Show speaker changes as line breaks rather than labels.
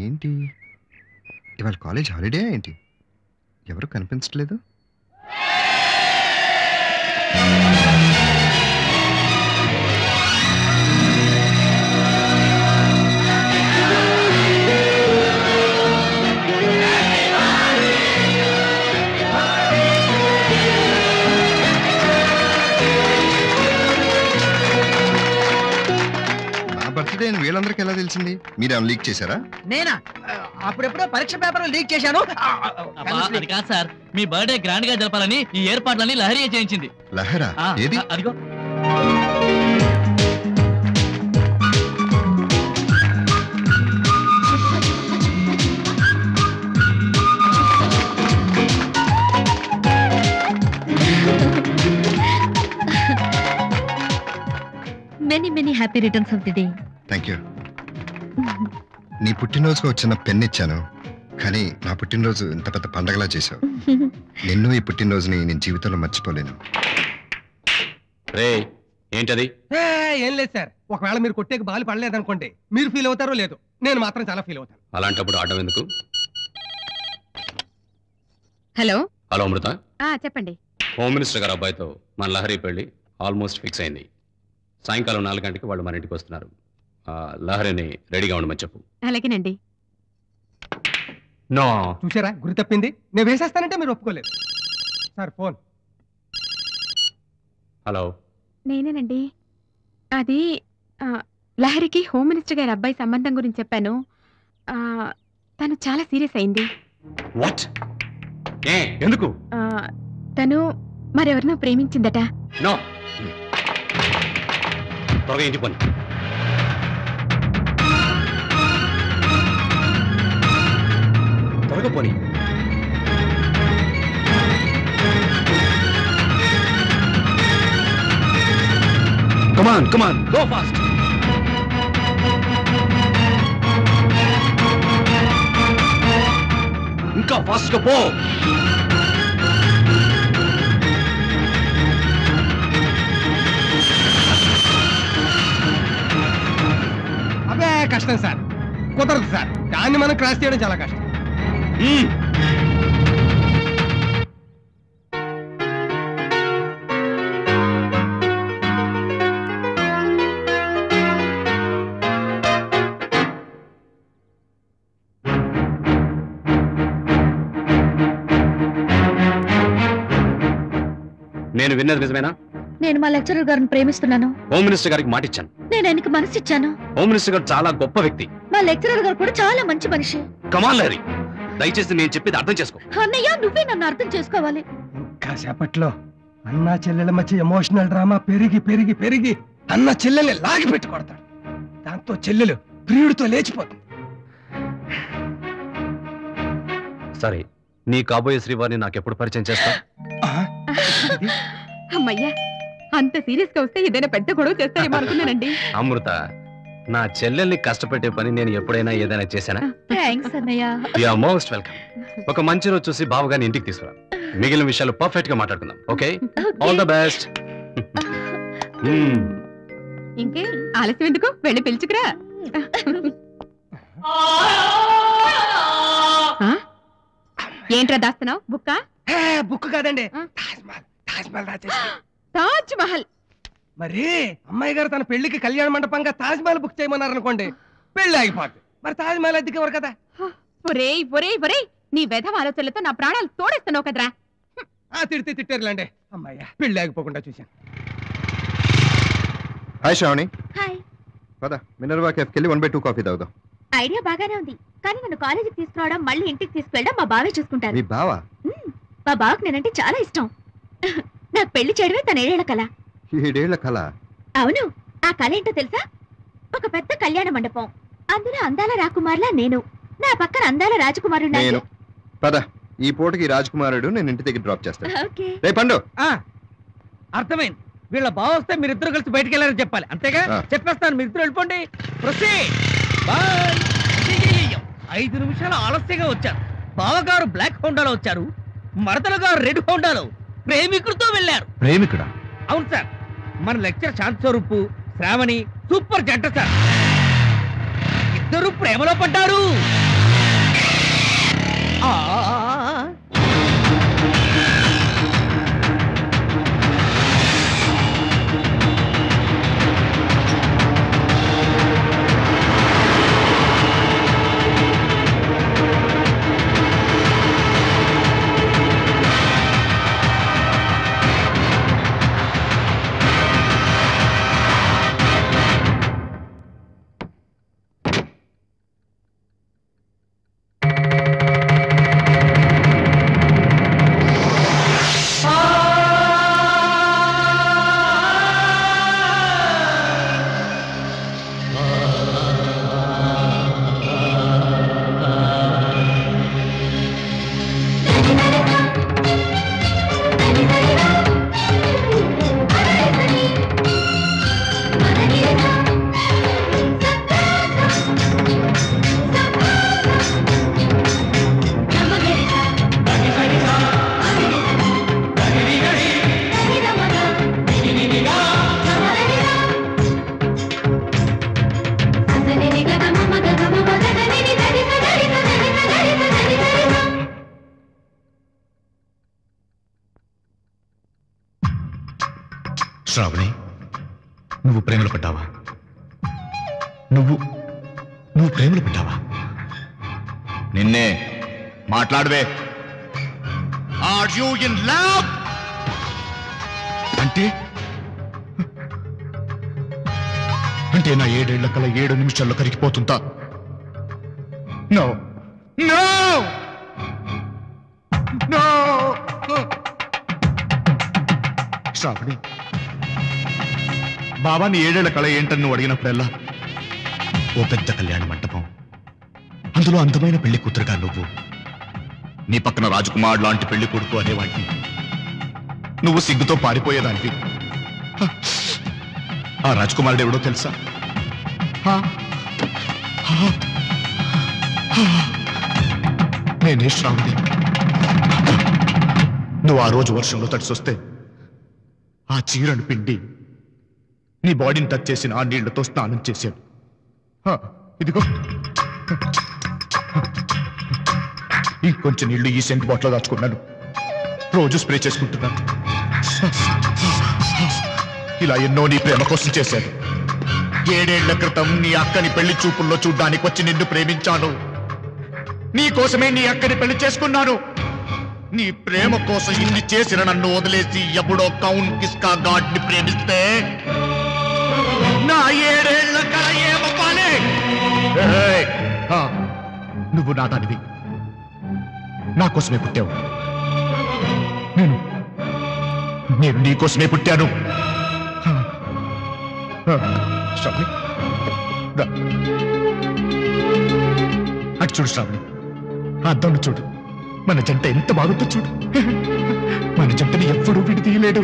ఏంటి ఇవాళ college holiday ఏంటి? ఎవరు కనిపించట్లేదు. బర్త్డే వీళ్ళందరికీ ఎలా తెలిసింది? మీరు లీక్ చేశారా?
నేనా? అప్పుడెప్పుడో పరీక్ష పేపర్ లీక్ చేశాను.
అది కాదు సార్, మీ బర్త్డే గ్రాండ్ గా జరపాలని ఈ ఏర్పాట్లన్నీ లహరి చేయించింది.
లహరా? ఏది?
అదిగో.
Many happy returns of the day.
Thank you. నీ పుట్టినరోజుకు వచ్చిన పెన్ ఇచ్చాను, కానీ నా పుట్టినరోజు ఇంత పెద్ద పండగలా చేశావు. నిన్ను ఈ పుట్టినరోజుని నేను జీవితంలో మర్చిపోలేను.
రే ఏంటది?
ఏం లేదు సార్, ఒకవేళ మీరు కొట్టేకి బాలు పడలేదనుకోండి, మీరు ఫీల్ అవుతారో లేదు, నేను మాత్రం చాలా ఫీల్ అవుతాను.
అలాంటప్పుడు ఆడడం ఎందుకు?
హలో
హలో అమృత,
చెప్పండి.
హోమ్ మినిస్టర్ గారు అబ్బాయితో మన లహరి పెళ్లి ఆల్మోస్ట్ ఫిక్స్ అయింది. సాయంకాలం 4 గంటలకు వాళ్ళు మన ఇంటికి వస్తున్నారు. లహరిని రెడీగా ఉండమని చెప్పు.
అలాగేనండి.
నో
చూసారా, గురి తప్పింది. నేను వేసేస్తానంటే మీరు ఒప్పుకోలేదు. Sir phone.
హలో,
నేనేనండి. అది లహరికి హోమ్ మినిస్టర్ గారి అబ్బాయి సంబంధం గురించి చెప్పాను. తను చాలా సీరియస్ అయింది.
వాట్? ఎందుకు?
తను మరెవరినో ప్రేమించిందట.
నో, త్వరగా ఇంటి పని. త్వరగా పోనీ. కమాన్ కమాన్, గో ఫాస్ట్. ఇంకా ఫాస్ట్ గా పో.
అదే కష్టం సార్, కుదరదు సార్. దాన్ని మనం క్రాస్ చేయడం చాలా కష్టం.
నేను విన్నది నిజమేనా?
నేను మా లెక్చరర్ గారిని ప్రేమిస్తున్నాను.
హోమ్ మినిస్టర్ గారికి మాట ఇచ్చాను.
నేను ఆయనకి మనసు ఇచ్చాను.
హోమ్ మినిస్టర్ గారు చాలా గొప్ప వ్యక్తి.
మా లెక్చరర్ గారు కూడా చాలా మంచి మనిషి.
కమాన్ లహరి, దయచేసి నేను చెప్పేది అర్థం చేసుకో.
అన్నయ్య, నువ్వే నన్ను అర్థం చేసుకోవాలి.
కాసేపట్లో అన్నా చెల్లెల మధ్య ఎమోషనల్ డ్రామా పెరిగి పెరిగి పెరిగి అన్న చెల్లెల్ని లాగి పెట్టి కొడతాడు. దాంతో చెల్లెలు ప్రియుడితో లేచిపోతుంది.
సరే, నీ కాబోయే శ్రీవారిని నాకెప్పుడు పరిచయం చేస్తా?
అమ్మయ్యా, అంత సీరియస్ గా వస్తే ఏదైనా పెద్ద గొడవ చేస్తారేమో అనుకున్నానండి.
అమృత, నా చెల్లెల్ని కష్టపెట్టే పని నేను ఎప్పుడైనా ఏదైనా చేశానా?
థాంక్స్ అన్నయ్య.
You are most welcome. ఒక మంచి రోజు చూసి బావగారిని ఇంటికి తీసుకురా. మిగిలిన విషయాలు పర్ఫెక్ట్ గా మాట్లాడుకుందాం. Okay, all the best.
ఇంకే ఆలస్యం ఎందుకు, వెళ్ళి పిలుచుకురా. ఏంట్రా దాస్తున్నావు? బుక్క?
బుక్ కాదండి,
తాజ్ మహల్.
మరి అమ్మాయి గారు తన పెళ్లికి కళ్యాణ మండపంగా తాజ్ మహల్ బుక్ చేయమన్నారు అనుకోండి, పెళ్లి ఆగిపోద్ది. మరి తాజ్ మహల్ అద్దెకి ఎవరు కదా?
ఒరేయ్ ఒరేయ్ ఒరేయ్, నీ వెధవ ఆలోచనలతో నా ప్రాణాలు తోడేస్తున్నావు కదరా.
తిడితే తిట్టారులేండి, అమ్మాయ్యా పెళ్లి ఆగిపోకుండా చూశాను.
హాయ్ శ్రావణి.
హాయ్.
పద మినర్వా కేఫ్కి వెళ్ళి 1/2 కాఫీ తాగుదాం.
ఐడియా బాగానే ఉంది, కానీ నన్ను కాలేజీకి తీసుకురావడం, మళ్ళీ ఇంటికి తీసుకెళ్ళడం మా బావే చూసుకుంటారు.
మీ బావా?
మా బావకు నేనంటే చాలా ఇష్టం. నాకు పెళ్లి చేయడమే తన 7 ఏళ్ల కల.
7 ఏళ్ల కల?
అవును. ఆ కళ ఏంటో తెలుసా? ఒక పెద్ద కళ్యాణ మండపం, అందులో అందాల రాకుమార్లా నేను, నా పక్కన అందాల రాజకుమారుడు
నేను. పద, ఈ పూటకి రాజకుమారుడు నేను ఇంటి దగ్గర డ్రాప్ చేస్తాను.
ఓకే.
రే పండు.
అర్థమైంది. వీళ్ళ బావ వస్తే మీరిద్దరు కలిసి బయటికి వెళ్ళారని చెప్పాలి, అంతేగా? చెప్పేస్తాను, మీరిద్దరు వెళ్ళిపోండి. 5 నిమిషాలు ఆలస్యంగా వచ్చారు. బావగారు బ్లాక్ హోండాలో వచ్చారు, మరదలు గారు రెడ్ హోండాలో ప్రేమికుడితో వెళ్ళారు.
ప్రేమికుడా?
అవును సార్, మన లెక్చర్ శాంతి స్వరూపు, శ్రావణి సూపర్ జంట సార్. ఇద్దరు ప్రేమలో పడ్డారు.
శ్రావణి, నువ్వు ప్రేమలో పడ్డావా? నువ్వు ప్రేమలో పడ్డావా? నిన్నే మాట్లాడవే. Are you in love? అంటే నా 7 ఏళ్ల కల 7 నిమిషాల్లో కరిగిపోతుందా? No no no. శ్రావణి, బాబా నీ 7 ఏళ్ల కళ ఏంటని నువ్వు అడిగినప్పుడల్లా ఓ పెద్ద కళ్యాణ మంటపం, అందులో అందమైన పెళ్లి కూతురుగా నువ్వు, నీ పక్కన రాజకుమార్ లాంటి పెళ్లి కొడుకు అనేవాడిని, నువ్వు సిగ్గుతో పారిపోయేదానికి. ఆ రాజకుమారుడు ఎవడో తెలుసా? నేనే శ్రావణి. నువ్వు ఆ రోజు వర్షంలో తడిసొస్తే ఆ చీరను పిండి నీ బాడీని టచ్ చేసిన ఆ నీళ్లతో స్నానం చేశాడు. ఇదిగో ఇంకొంచెం నీళ్లు ఈ సెంట్ బాటిల్లో దాచుకున్నాను. రోజు స్ప్రే చేసుకుంటున్నాను. ఇలా ఎన్నో నీ ప్రేమ కోసం చేశాను. 7 ఏళ్ల క్రితం నీ అక్కని పెళ్లి చూపుల్లో చూడ్డానికి వచ్చి నిన్ను ప్రేమించాను. నీ కోసమే నీ అక్కని పెళ్లి చేసుకున్నాను. నీ ప్రేమ కోసం ఇన్ని చేసిన నన్ను వదిలేసి ఎప్పుడో కౌన్ కిస్కా గాడ్ ని ప్రేమిస్తే నా 7 ఏళ్ల కల ఏమవ్వాలి? నువ్వు నా దానివి, నా కోసమే పుట్టావు. నేను నీ కోసమే పుట్టాను. శ్రావణి, అటు చూడు శ్రావణి, ఆ అద్దంలో చూడు. మన జంట ఎంత బాగుందో చూడు. మన జంటని ఎప్పుడూ విడితీయలేడు.